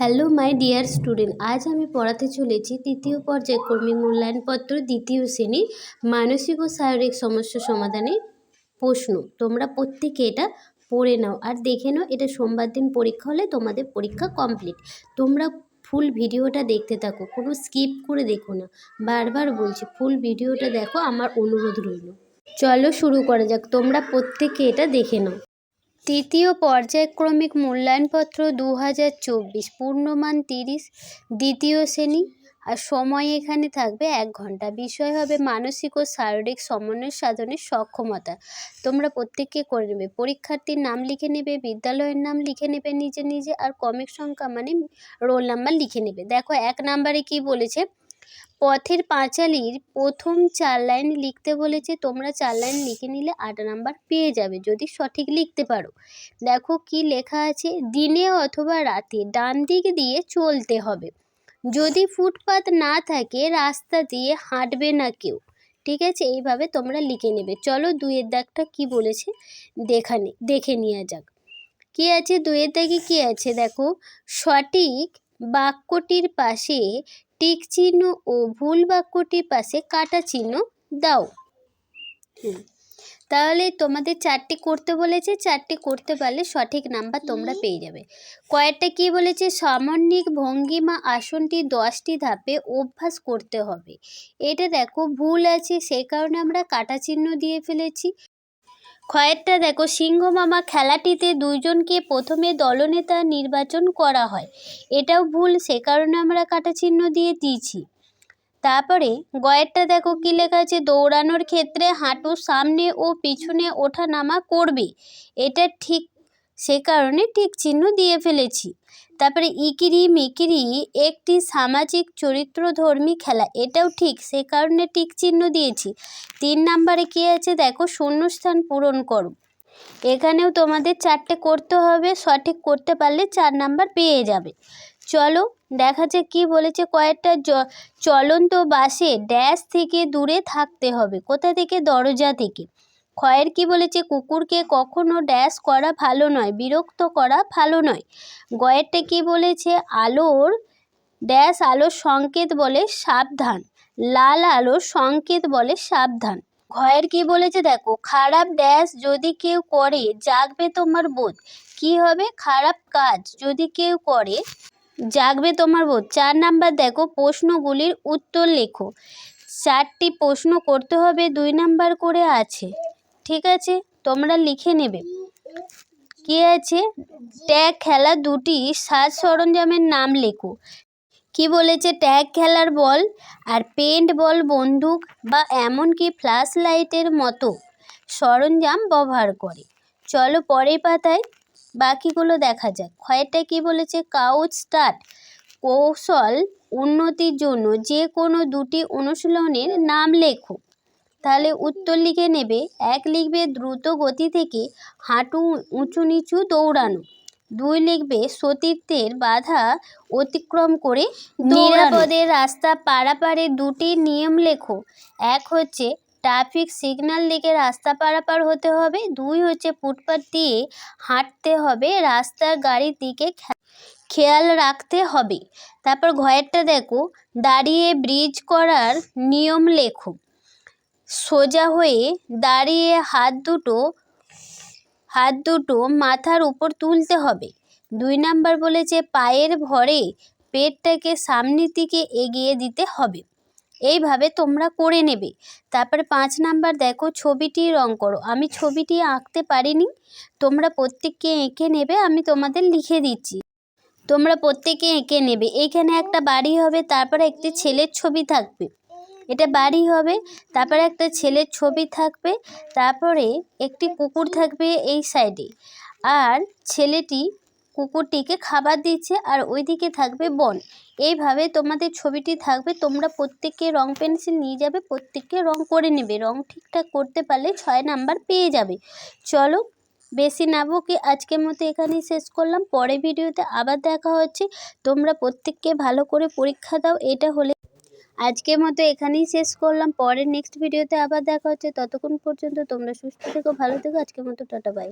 Hello my dear student, আজ আমি পড়াতে চলেছি তৃতীয় পর্যায়ক্রমিক মূল্যায়নপত্র দ্বিতীয় শ্রেণীর মানসিক ও শারীরিক সমস্যা সমাধানের প্রশ্ন। তোমরা প্রত্যেকে এটা পড়ে নাও আর দেখে নাও। এটা সোমবার দিন পরীক্ষা হলে তোমাদের পরীক্ষা কমপ্লিট। তোমরা ফুল ভিডিওটা দেখতে থাকো, কোনো স্কিপ করে দেখো না। বারবার বলছি ফুল ভিডিওটা দেখো, আমার অনুরোধ রইল। চলো শুরু করা যাক, তোমরা প্রত্যেকে এটা দেখে নাও। তৃতীয় পর্যায়ক্রমিক মূল্যায়নপত্র 2024, পূর্ণমান 30, দ্বিতীয় শ্রেণী। আর সময় এখানে থাকবে 1 ঘন্টা। বিষয় হবে মানসিক ও শারীরিক সমন্বয় সাধনের সক্ষমতা। তোমরা প্রত্যেককে করে নেবে। পরীক্ষার্থীর নাম লিখে নেবে, বিদ্যালয়ের নাম লিখে নেবে নিজে নিজে, আর ক্রমিক সংখ্যা মানে রোল নাম্বার লিখে নেবে। দেখো 1 নম্বরে কি বলেছে, পথের পাঁচালীর প্রথম 4 লাইন লিখতে বলেছে। তোমরা 4 লাইন লিখে নিলে 8 নাম্বার পেয়ে যাবে যদি সঠিক লিখতে পারো। দেখো কি লেখা আছে, দিনে অথবা রাতে ডান দিক দিয়ে চলতে হবে। যদি ফুটপাত না থাকে রাস্তা দিয়ে হাঁটবে না কেউ। ঠিক আছে, এইভাবে তোমরা লিখে নেবে। চলো 2-এর দাগটা কি বলেছে দেখে নেওয়া যাক। কি আছে 2-এর দাগে, কি আছে দেখো, সঠিক বাক্যটির পাশে টিক চিহ্ন ও ভুল বাক্যটির পাশে কাটা চিহ্ন দাও। তাহলে তোমাদের 4টি করতে বলেছে, 4টি করতে পারলে সঠিক নাম্বার তোমরা পেয়ে যাবে। কয়েকটা কি বলেছে, সাময়িক ভঙ্গিমা আসনটি 10টি ধাপে অভ্যাস করতে হবে। এটা দেখো ভুল আছে, সেই কারণে আমরা কাটা চিহ্ন দিয়ে ফেলেছি। কয়েকটা দেখো, সিংহ মামা খেলাটিতে 2 জনকে প্রথমে দলনেতা নির্বাচন করা হয়। এটাও ভুল, সে কারণে আমরা কাটা চিহ্ন দিয়ে দিয়েছি। তারপরে গয়েরটা দেখো কি লেখা আছে, দৌড়ানোর ক্ষেত্রে হাঁটু সামনে ও পিছনে ওঠা নামা করবে। এটা ঠিক, সে কারণে ঠিক চিহ্ন দিয়ে ফেলেছি। তারপরে ইকিরি মিকিরি একটি সামাজিক চরিত্রধর্মী খেলা, এটাও ঠিক, সে কারণে ঠিক চিহ্ন দিয়েছি। 3 নম্বরে কি আছে দেখো, শূন্যস্থান পূরণ করো। এখানেও তোমাদের 4টে করতে হবে, সঠিক করতে পারলে 4 নাম্বার পেয়ে যাবে। চলো দেখা যাক কি বলেছে। কয়েকটা চলন্ত বাসে ড্যাশ থেকে দূরে থাকতে হবে। কোথা থেকে? দরজা থেকে। ক্ষয়ের কি বলেছে, কুকুরকে কখনো ড্যাশ করা ভালো নয়, বিরক্ত করা ভালো নয়। গয়েরটা কি বলেছে, আলোর ড্যাশ আলোর সংকেত বলে সাবধান, লাল আলোর সংকেত বলে সাবধান। ঘয়ের কি বলেছে দেখো, খারাপ ড্যাশ যদি কেউ করে জাগবে তোমার বোধ। কি হবে? খারাপ কাজ যদি কেউ করে জাগবে তোমার বোধ। 4 নাম্বার দেখো, প্রশ্নগুলির উত্তর লেখো। 4টি প্রশ্ন করতে হবে, 2 নাম্বার করে আছে। ঠিক আছে, তোমরা লিখে নেবে। কি আছে, ট্যাগ খেলা 2টি সাজ সরঞ্জামের নাম লেখো। কি বলেছে, ট্যাগ খেলার বল আর পেন্ট বল, বন্দুক বা এমনকি ফ্ল্যাশ লাইটের মতো সরঞ্জাম ব্যবহার করে। চলো পরের পাতায় বাকিগুলো দেখা যাক। ক্ষয়টা কি বলেছে, কাউচ স্টার্ট কৌশল উন্নতির জন্য যে কোনো 2টি অনুশীলনের নাম লেখো। তাহলে উত্তর লিখে নেবে। 1 লিখবে দ্রুত গতি থেকে হাঁটু উঁচু নিচু দৌড়ানো। 2 লিখবে সতীর্থের বাধা অতিক্রম করে নিরাপদে রাস্তা পারাপারে 2টি নিয়ম লেখো। 1 হচ্ছে ট্রাফিক সিগন্যাল দেখে রাস্তা পারাপার হতে হবে। 2 হচ্ছে ফুটপাত দিয়ে হাঁটতে হবে, রাস্তার গাড়ির দিকে খেয়াল রাখতে হবে। তারপর ঘয়েরটা দেখো, দাঁড়িয়ে ব্রিজ করার নিয়ম লেখো। সোজা হয়ে দাঁড়িয়ে হাত দুটো মাথার উপর তুলতে হবে। 2 নাম্বার বলেছে পায়ের ভরে পেটটাকে সামনের দিকে এগিয়ে দিতে হবে। এইভাবে তোমরা করে নেবে। তারপরে 5 নাম্বার দেখো, ছবিটি রং করো। আমি ছবিটি আঁকতে পারিনি, তোমরা প্রত্যেককে এঁকে নেবে, আমি তোমাদের লিখে দিচ্ছি, তোমরা প্রত্যেকে এঁকে নেবে। এইখানে একটা বাড়ি হবে, তারপরে একটি ছেলের ছবি থাকবে, এটা বাড়ি হবে। তারপরে একটা ছেলের ছবি থাকবে, তারপরে একটি কুকুর থাকবে এই সাইডে, আর ছেলেটি কুকুরটিকে খাবার দিচ্ছে, আর ওইদিকে থাকবে বন। এইভাবে তোমাদের ছবিটি থাকবে। তোমরা প্রত্যেকে রং পেন্সিল নিয়ে যাবে, প্রত্যেককে রং করে নেবে। রং ঠিকঠাক করতে পারলে 6 নাম্বার পেয়ে যাবে। চলো বেশি না বকে আজকের মতো এখানেই শেষ করলাম। পরের ভিডিওতে আবার দেখা হচ্ছে। তোমরা প্রত্যেককে ভালো করে পরীক্ষা দাও। এটা হলে আজকের মতো এখানেই শেষ করলাম। পরের নেক্সট ভিডিওতে আবার দেখা হচ্ছে। ততক্ষণ পর্যন্ত তোমরা সুস্থ থেকো, ভালো থেকো। আজকের মতো টাটা, বাই।